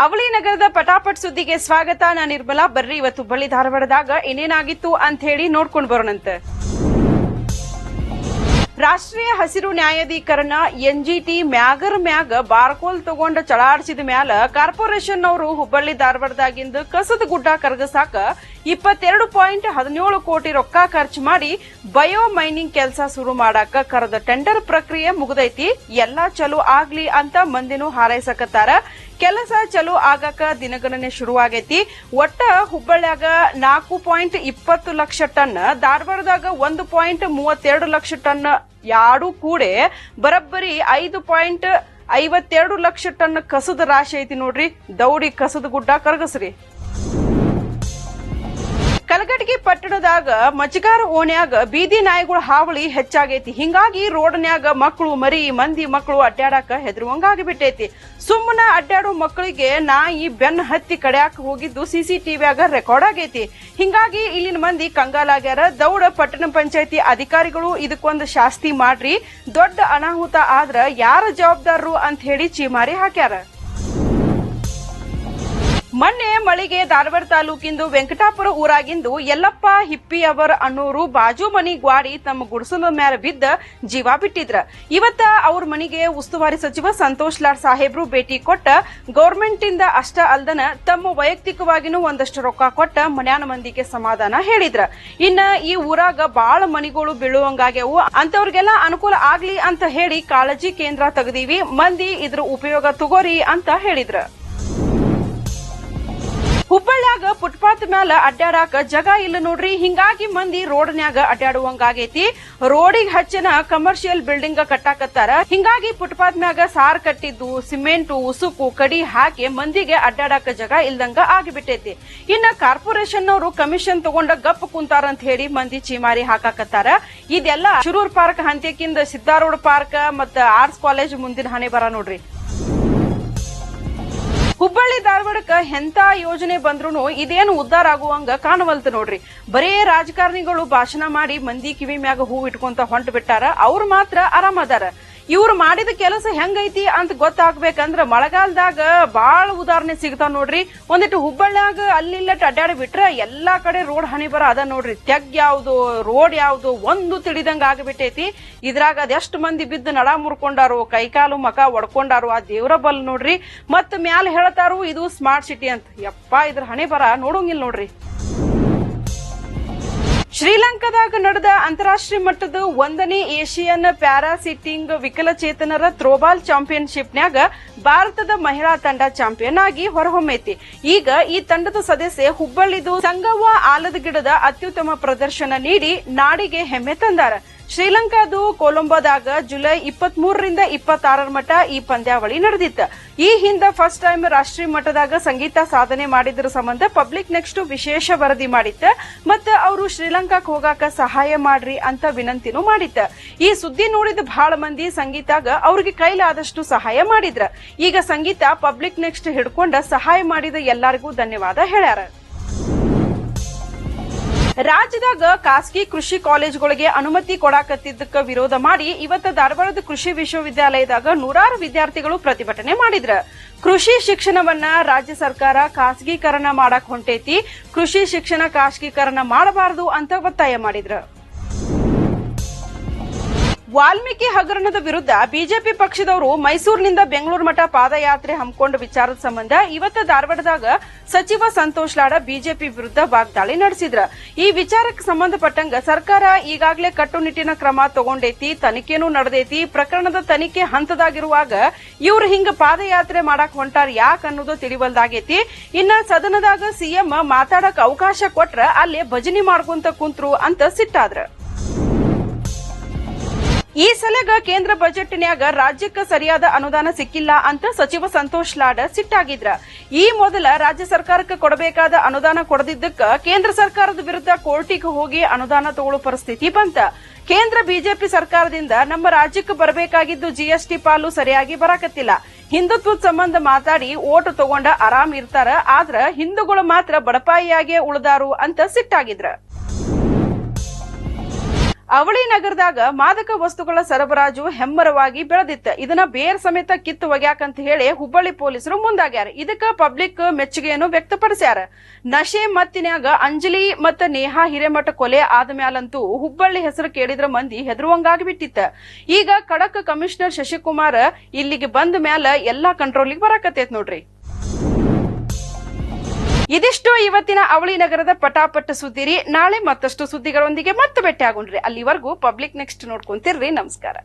ಅವಳಿ ನಗರದ ಪಟಾಪಟ್ ಸುದ್ದಿಗೆ ಸ್ವಾಗತ. ನಾನು ನಿರ್ಮಲಾ. ಬರ್ರಿ ಇವತ್ತು ಹುಬ್ಬಳ್ಳಿ ಧಾರವಾಡದಾಗ ಏನೇನಾಗಿತ್ತು ಅಂತ ಹೇಳಿ ನೋಡ್ಕೊಂಡು ಬರೋಣಂತೆ. ರಾಷ್ಟ್ರೀಯ ಹಸಿರು ನ್ಯಾಯಾಧೀಕರಣ ಎನ್ಜಿಟಿ ಮ್ಯಾಗ ಬಾರ್ಕೋಲ್ ತಗೊಂಡ ಚಳಾಡಿಸಿದ ಮ್ಯಾಲ ಕಾರ್ಪೊರೇಷನ್ ಅವರು ಹುಬ್ಬಳ್ಳಿ ಧಾರವಾಡದಾಗಿಂದ ಕಸದ ಗುಡ್ಡ ಕರಗಸಾಕ 22.17 ಕೋಟಿ ರೊಕ್ಕ ಖರ್ಚು ಮಾಡಿ ಬಯೋ ಮೈನಿಂಗ್ ಕೆಲಸ ಶುರು ಮಾಡಾಕ ಕರೆದ ಟೆಂಡರ್ ಪ್ರಕ್ರಿಯೆ ಮುಗಿದೈತಿ. ಎಲ್ಲಾ ಚಲೋ ಆಗ್ಲಿ ಅಂತ ಮಂದಿನೂ ಹಾರೈಸಕತ್ತಾರ. ಕೆಲಸ ಚಲೋ ಆಗಾಕ ದಿನಗಣನೆ ಶುರುವಾಗೈತಿ. ಒಟ್ಟ ಹುಬ್ಬಳ್ಳಿಯಾಗ 4.20 ಲಕ್ಷ ಟನ್, ಧಾರವಾಡದಾಗ 1.32 ಲಕ್ಷ ಟನ್ ಯಾಡು ಕೂಡೆ ಬರಬ್ಬರಿ 5.52 ಲಕ್ಷ ಟನ್ ಕಸದ ರಾಶಿ ಐತಿ ನೋಡ್ರಿ. ದೌಡಿ ಕಸದ ಗುಡ್ಡ ಕರಗಸ್ರಿ. ಕಲಘಟಗಿ ಪಟ್ಟಣದಾಗ ಮಚಗಾರ ಓಣ್ಯಾಗ ಬೀದಿ ನಾಯಿಗಳ ಹಾವಳಿ ಹೆಚ್ಚಾಗೈತಿ. ಹಿಂಗಾಗಿ ರೋಡ್ನ್ಯಾಗ ಮಕ್ಕಳು ಮರಿ ಮಂದಿ ಮಕ್ಕಳು ಅಡ್ಡಾಡಕ ಹೆದರುವಂಗಾಗಿ ಬಿಟ್ಟೈತಿ. ಸುಮ್ಮನ ಅಡ್ಡಾಡೋ ಮಕ್ಕಳಿಗೆ ನಾಯಿ ಬೆನ್ನ ಹತ್ತಿ ಕಡ್ಯಾಕ ಹೋಗಿದ್ದು ಸಿಸಿಟಿವಿಯಾಗ ರೆಕಾರ್ಡ್ ಆಗೈತಿ. ಹಿಂಗಾಗಿ ಇಲ್ಲಿನ ಮಂದಿ ಕಂಗಾಲಾಗ್ಯಾರ. ದೌಡ ಪಟ್ಟಣ ಪಂಚಾಯತಿ ಅಧಿಕಾರಿಗಳು ಇದಕ್ಕೊಂದು ಶಾಸ್ತಿ ಮಾಡ್ರಿ, ದೊಡ್ಡ ಅನಾಹುತ ಆದ್ರ ಯಾರ ಜವಾಬ್ದಾರರು ಅಂತ ಹೇಳಿ ಚೀಮಾರಿ ಹಾಕ್ಯಾರ. ಮೊನ್ನೆ ಮಳಿಗೆ ಧಾರವಾಡ ತಾಲೂಕಿಂದು ವೆಂಕಟಾಪುರ ಊರಾಗಿಂದು ಯಲ್ಲಪ್ಪ ಹಿಪ್ಪಿಯವರ್ ಅನ್ನೋರು ಬಾಜು ಮನಿ ಗ್ವಾಡಿ ತಮ್ಮ ಗುಡಿಸಲ ಮ್ಯಾಲ ಬಿದ್ದ ಜೀವ ಬಿಟ್ಟಿದ್ರ. ಇವತ್ತ ಅವ್ರ ಮನಿಗೆ ಉಸ್ತುವಾರಿ ಸಚಿವ ಸಂತೋಷ್ ಲಾಡ್ ಸಾಹೇಬ್ರು ಭೇಟಿ ಕೊಟ್ಟ ಗೌರ್ಮೆಂಟ್ ಇಂದ ಅಷ್ಟ ಅಲ್ದನ ತಮ್ಮ ವೈಯಕ್ತಿಕವಾಗಿನೂ ಒಂದಷ್ಟು ರೊಕ್ಕ ಕೊಟ್ಟ ಮನ್ಯಾನ ಮಂದಿಗೆ ಸಮಾಧಾನ ಹೇಳಿದ್ರ. ಇನ್ನ ಈ ಊರಾಗ ಬಾಳ ಮನಿಗಳು ಬೀಳುವಂಗಾಗ್ಯಾವು, ಅಂತವ್ರಿಗೆಲ್ಲ ಅನುಕೂಲ ಆಗ್ಲಿ ಅಂತ ಹೇಳಿ ಕಾಳಜಿ ಕೇಂದ್ರ ತೆಗದೀವಿ, ಮಂದಿ ಇದ್ರ ಉಪಯೋಗ ತಗೋರಿ ಅಂತ ಹೇಳಿದ್ರ. ಹುಬ್ಬಳ್ಳಿಯಾಗ ಫುಟ್ಪಾತ್ ಮ್ಯಾಲ ಅಡ್ಡಾಡಾಕ ಜಗ ಇಲ್ಲ ನೋಡ್ರಿ. ಹಿಂಗಾಗಿ ಮಂದಿ ರೋಡ್ನ್ಯಾಗ ಅಡ್ಡಾಡುವಂಗಾಗೈತಿ. ರೋಡಿಗೆ ಹಚ್ಚನ ಕಮರ್ಷಿಯಲ್ ಬಿಲ್ಡಿಂಗ್ ಕಟ್ಟಾಕತ್ತಾರ. ಹಿಂಗಾಗಿ ಫುಟ್ಪಾತ್ ಮ್ಯಾಗ ಸಾರ್ ಕಟ್ಟಿದ್ದು ಸಿಮೆಂಟ್ ಉಸುಕು ಕಡಿ ಹಾಕಿ ಮಂದಿಗೆ ಅಡ್ಡಾಡಾಕ ಜಗ ಇಲ್ದಂಗ ಆಗಿಬಿಟ್ಟೈತಿ. ಇನ್ನ ಕಾರ್ಪೊರೇಷನ್ ಅವರು ಕಮಿಷನ್ ತಗೊಂಡ ಗಪ್ ಕುಂತಾರ ಅಂತ ಹೇಳಿ ಮಂದಿ ಚೀಮಾರಿ ಹಾಕಾಕತ್ತಾರ. ಇದೆಲ್ಲ ಶಿರೂರ್ ಪಾರ್ಕ್ ಹಂತ್ಯಕ್ಕಿಂದ ಸಿದ್ದಾರೂಢ ಪಾರ್ಕ್ ಮತ್ತ ಆರ್ಟ್ಸ್ ಕಾಲೇಜ್ ಮುಂದಿನ ಹಣೆ ಬರ ನೋಡ್ರಿ. ಹುಬ್ಬಳ್ಳಿ ಧಾರವಾಡಕ್ಕ ಎಂತ ಯೋಜನೆ ಬಂದ್ರು ಇದೇನು ಉದ್ದಾರ ಆಗುವಂಗ ಕಾಣವಲ್ತ ನೋಡ್ರಿ. ಬರೇ ರಾಜಕಾರಣಿಗಳು ಭಾಷಣ ಮಾಡಿ ಮಂದಿ ಕಿವಿ ಮ್ಯಾಗ ಹೂ ಇಟ್ಕೊಂತ ಹೊಂಟ ಬಿಟ್ಟಾರ. ಅವ್ರು ಮಾತ್ರ ಆರಾಮದಾರ. ಇವ್ರು ಮಾಡಿದ ಕೆಲಸ ಹೆಂಗೈತಿ ಅಂತ ಗೊತ್ತಾಗ್ಬೇಕಂದ್ರ ಮಳೆಗಾಲದಾಗ ಬಾಳ ಉದಾಹರಣೆ ಸಿಗ್ತಾವ ನೋಡ್ರಿ. ಒಂದಿಟ್ಟು ಹುಬ್ಬಳ್ಳಿಯಾಗ ಅಲ್ಲಿಲ್ಲಟ್ ಅಡ್ಡಾಡಿ ಬಿಟ್ರ ಎಲ್ಲಾ ಕಡೆ ರೋಡ್ ಹನಿ ಬರ ಅದ ನೋಡ್ರಿ. ತೆಗ್ ಯಾವ್ದು ರೋಡ್ ಯಾವ್ದು ಒಂದು ತಿಳಿದಂಗ ಆಗಿಬಿಟ್ಟೈತಿ. ಇದ್ರಾಗ ಅದೆಷ್ಟು ಮಂದಿ ಬಿದ್ದು ನಡ ಮುರ್ಕೊಂಡಾರು, ಕೈಕಾಲು ಮಕ ಒಡ್ಕೊಂಡಾರು, ಆ ದೇವ್ರ ಬಲ್ ನೋಡ್ರಿ. ಮತ್ ಮ್ಯಾಲ ಹೇಳ್ತಾರು ಇದು ಸ್ಮಾರ್ಟ್ ಸಿಟಿ ಅಂತ. ಯಪ್ಪಾ ಇದ್ರ ಹಣೆ ಬರ ನೋಡೋಂಗಿಲ್ಲ ನೋಡ್ರಿ. ಶ್ರೀಲಂಕಾದಾಗ ನಡೆದ ಅಂತಾರಾಷ್ಟ್ರೀಯ ಮಟ್ಟದ 1ನೇ ಏಷಿಯನ್ ಪ್ಯಾರಾ ಸಿಟ್ಟಿಂಗ್ ವಿಕಲಚೇತನರ ಥ್ರೋಬಾಲ್ ಚಾಂಪಿಯನ್ಶಿಪ್ನ್ಯಾಗ ಭಾರತದ ಮಹಿಳಾ ತಂಡ ಚಾಂಪಿಯನ್ ಆಗಿ ಹೊರಹೊಮ್ಮೈತಿ. ಈಗ ಈ ತಂಡದ ಸದಸ್ಯೆ ಹುಬ್ಬಳ್ಳಿದು ಸಂಗವ್ವ ಆಲದಗಿಡದ ಅತ್ಯುತ್ತಮ ಪ್ರದರ್ಶನ ನೀಡಿ ನಾಡಿಗೆ ಹೆಮ್ಮೆ ತಂದಾರ. ಶ್ರೀಲಂಕಾದು ಕೊಲಂಬೋದಾಗ ಜುಲೈ 23ರಿಂದ 26 ಮಟ್ಟ ಈ ಪಂದ್ಯಾವಳಿ ನಡೆದಿತ್ತು. ಈ ಹಿಂದ ಫಸ್ಟ್ ಟೈಮ್ ರಾಷ್ಟ್ರೀಯ ಮಟ್ಟದಾಗ ಸಂಗೀತ ಸಾಧನೆ ಮಾಡಿದ್ರ ಸಂಬಂಧ ಪಬ್ಲಿಕ್ ನೆಕ್ಸ್ಟ್ ವಿಶೇಷ ವರದಿ ಮಾಡಿತ್ತ. ಮತ್ತ ಅವರು ಶ್ರೀಲಂಕಾಕ್ ಹೋಗಾಕ ಸಹಾಯ ಮಾಡ್ರಿ ಅಂತ ವಿನಂತಿನೂ ಮಾಡಿತ್ತ. ಈ ಸುದ್ದಿ ನೋಡಿದ ಬಹಳ ಮಂದಿ ಸಂಗೀತಾಗ ಅವ್ರಿಗೆ ಕೈಲಾದಷ್ಟು ಸಹಾಯ ಮಾಡಿದ್ರ. ಈಗ ಸಂಗೀತ ಪಬ್ಲಿಕ್ ನೆಕ್ಸ್ಟ್ ಹಿಡ್ಕೊಂಡ ಸಹಾಯ ಮಾಡಿದ ಎಲ್ಲರಿಗೂ ಧನ್ಯವಾದ ಹೇಳ್ಯಾರ. ರಾಜ್ಯದಾಗ ಖಾಸಗಿ ಕೃಷಿ ಕಾಲೇಜುಗಳಿಗೆ ಅನುಮತಿ ಕೊಡಾಕತ್ತಿದ್ದಕ್ಕ ವಿರೋಧ ಮಾಡಿ ಇವತ್ತು ಧಾರವಾಡದ ಕೃಷಿ ವಿಶ್ವವಿದ್ಯಾಲಯದಾಗ ನೂರಾರು ವಿದ್ಯಾರ್ಥಿಗಳು ಪ್ರತಿಭಟನೆ ಮಾಡಿದ್ರ. ಕೃಷಿ ಶಿಕ್ಷಣವನ್ನ ರಾಜ್ಯ ಸರ್ಕಾರ ಖಾಸಗೀಕರಣ ಮಾಡಕ್ ಹೊಂಟೈತಿ, ಕೃಷಿ ಶಿಕ್ಷಣ ಖಾಸಗೀಕರಣ ಮಾಡಬಾರದು ಅಂತ ಒತ್ತಾಯ ಮಾಡಿದ್ರ. ವಾಲ್ಮೀಕಿ ಹಗರಣದ ವಿರುದ್ಧ ಬಿಜೆಪಿ ಪಕ್ಷದವರು ಮೈಸೂರಿನಿಂದ ಬೆಂಗಳೂರು ಮಠ ಪಾದಯಾತ್ರೆ ಹಮ್ಮಿಕೊಂಡ ವಿಚಾರದ ಸಂಬಂಧ ಇವತ್ತು ಧಾರವಾಡದಾಗ ಸಚಿವ ಸಂತೋಷ್ ಲಾಡ ಬಿಜೆಪಿ ವಿರುದ್ಧ ವಾಗ್ದಾಳಿ ನಡೆಸಿದ್ರ. ಈ ವಿಚಾರಕ್ಕೆ ಸಂಬಂಧಪಟ್ಟಂಗ ಸರ್ಕಾರ ಈಗಾಗಲೇ ಕಟ್ಟುನಿಟ್ಟಿನ ಕ್ರಮ ತಗೊಂಡೈತಿ, ತನಿಖೆನೂ ನಡೆದೈತಿ. ಪ್ರಕರಣದ ತನಿಖೆ ಹಂತದಾಗಿರುವಾಗ ಇವ್ರು ಹಿಂಗ ಪಾದಯಾತ್ರೆ ಮಾಡಕ್ ಹೊಂಟಾರ ಯಾಕ ಅನ್ನೋದು ತಿಳಿವಲ್ದಾಗೈತಿ. ಇನ್ನ ಸದನದಾಗ ಸಿಎಂ ಮಾತಾಡಕ್ ಅವಕಾಶ ಕೊಟ್ರ ಅಲ್ಲೇ ಭಜನಿ ಮಾಡ್ಕೊಂತ ಕುಂತ್ರು ಅಂತ ಸಿಟ್ಟಾದ್ರ. ಈ ಸಲಗ ಕೇಂದ್ರ ಬಜೆಟ್ನ್ಯಾಗ ರಾಜ್ಯಕ್ಕೆ ಸರಿಯಾದ ಅನುದಾನ ಸಿಕ್ಕಿಲ್ಲ ಅಂತ ಸಚಿವ ಸಂತೋಷ್ ಲಾಡ್ ಸಿಟ್ಟಾಗಿದ್ರ. ಈ ಮೊದಲ ರಾಜ್ಯ ಸರ್ಕಾರಕ್ಕೆ ಕೊಡಬೇಕಾದ ಅನುದಾನ ಕೊಡದಿದ್ದಕ್ಕ ಕೇಂದ್ರ ಸರ್ಕಾರದ ವಿರುದ್ಧ ಕೋರ್ಟಿಗೆ ಹೋಗಿ ಅನುದಾನ ತಗೊಳ್ಳೋ ಪರಿಸ್ಥಿತಿ ಬಂತ. ಕೇಂದ್ರ ಬಿಜೆಪಿ ಸರ್ಕಾರದಿಂದ ನಮ್ಮ ರಾಜ್ಯಕ್ಕೆ ಬರಬೇಕಾಗಿದ್ದು ಜಿಎಸ್ಟಿ ಪಾಲು ಸರಿಯಾಗಿ ಬರಾಕತ್ತಿಲ್ಲ. ಹಿಂದುತ್ವದ ಸಂಬಂಧ ಮಾತಾಡಿ ಓಟು ತಗೊಂಡ ಆರಾಮ್ ಇರ್ತಾರ, ಆದ್ರ ಹಿಂದೂಗಳು ಮಾತ್ರ ಬಡಪಾಯಿಯಾಗೆ ಉಳಿದಾರು ಅಂತ ಸಿಟ್ಟಾಗಿದ್ರ. ಅವಳಿ ನಗರದಾಗ ಮಾದಕ ವಸ್ತುಗಳ ಸರಬರಾಜು ಹೆಮ್ಮರವಾಗಿ ಬೆಳೆದಿತ್ತು. ಇದನ್ನ ಬೇರ್ ಸಮೇತ ಕಿತ್ತು ಒಗ್ಯಾಕಂತ ಹೇಳಿ ಹುಬ್ಬಳ್ಳಿ ಪೊಲೀಸರು ಮುಂದಾಗ್ಯಾರ. ಇದಕ್ಕ ಪಬ್ಲಿಕ್ ಮೆಚ್ಚುಗೆಯನ್ನು ವ್ಯಕ್ತಪಡಿಸ್ಯಾರ. ನಶೆ ಮತ್ತಿನ್ಯಾಗ ಅಂಜಲಿ ಮತ್ತ ನೇಹಾ ಹಿರೇಮಠ ಕೊಲೆ ಆದ್ಮ್ಯಾಲಂತೂ ಹುಬ್ಬಳ್ಳಿ ಹೆಸರು ಕೇಳಿದ್ರ ಮಂದಿ ಹೆದರುವಂಗಾಗಿ ಬಿಟ್ಟಿತ್ತ. ಈಗ ಖಡಕ್ ಕಮಿಷನರ್ ಶಶಿಕುಮಾರ್ ಇಲ್ಲಿಗೆ ಬಂದ ಮ್ಯಾಲ ಎಲ್ಲಾ ಕಂಟ್ರೋಲಿಗೆ ಬರಾಕತ್ತೈತ್ ನೋಡ್ರಿ. ಇದಿಷ್ಟು ಇವತ್ತಿನ ಅವಳಿ ನಗರದ ಪಟಾಪಟ್ ಸುದ್ದಿರಿ. ನಾಳೆ ಮತ್ತಷ್ಟು ಸುದ್ದಿಗಳೊಂದಿಗೆ ಮತ್ತೆ ಭೇಟಿ ಆಗೋಣ್ರಿ. ಅಲ್ಲಿವರೆಗೂ ಪಬ್ಲಿಕ್ ನೆಕ್ಸ್ಟ್ ನೋಡ್ಕೊಂತಿರ್ರಿ. ನಮಸ್ಕಾರ.